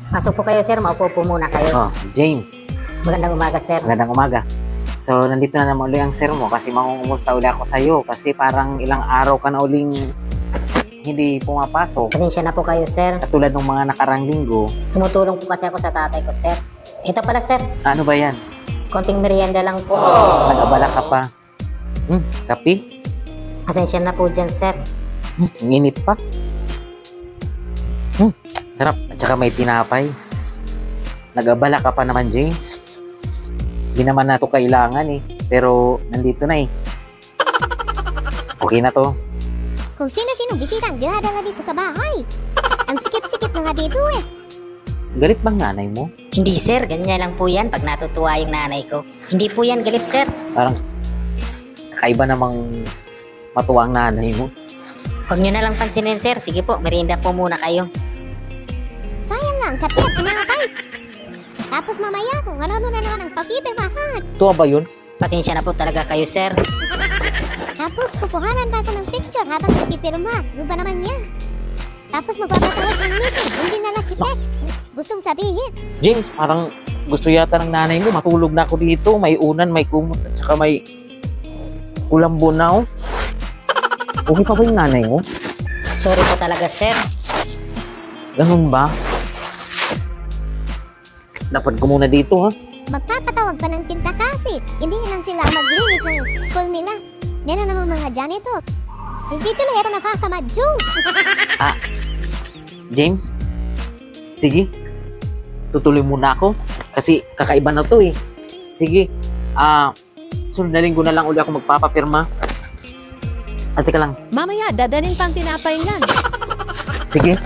Pasok po kayo, sir. Maupo po muna kayo. Oh, James. Magandang umaga, sir. Magandang umaga. So, nandito na naman ulit ang sir mo kasi mangungumusta ulit ako sa'yo kasi parang ilang araw ka na uling hindi pumapasok. Pasensya na po kayo, sir. Katulad ng mga nakarang linggo. Tumutulong po kasi ako sa tatay ko, sir. Ito pala, sir. Ano ba yan? Konting merienda lang po. Nag-abala ka pa. Kapi? Pasensya na po dyan, sir. Ang init pa. Sarap. At saka may tinapay. Nag-abala ka pa naman, James. Hindi naman na ito kailangan eh. Pero nandito na eh. Okay na to. Kung sino-sino bisita ang dinadala dito sa bahay. Ang sikip-sikip na nga dito eh. Galit bang nanay mo? Hindi, sir. Ganyan lang po yan pag natutuwa yung nanay ko. Hindi po yan galit, sir. Parang kakaiba namang matuwa ang nanay mo. Huwag nyo na lang pansinin, sir. Sige po, merienda po muna kayo. Sayang nga ang kape at tinapay. Tapos mamaya kung ano-ano na naman ang pagpipirmahan. Tuwa ba yun? Pasensya na po talaga kayo, sir. Tapos kukuhanan pa ako ng picture habang nagpipirma. Ano ba naman yan? Tapos magpapatawag ng meeting. Hindi na lang si text. Gustong sabihin. James, parang gusto yata ng nanay mo. Matulog na ako dito. May unan, may kumot, at saka may kulambo na oh. Okay pa ba yung nanay mo? Sorry po talaga, sir. Ganun ba? Dapat ko muna dito ha. Magpapatawag pa ng tinta kasi. Hindi lang sila maglinis ng school nila. Meron namang mga janitor. Hindi tuloy ako nakakamadyo. James? Sige. Tutuloy muna ako. Kasi kakaiba na to eh. Sige. Sunod na linggo na lang ulit ako magpapapirma. Teka lang. Mamaya, dadalhin pang tinapay yan. Sige.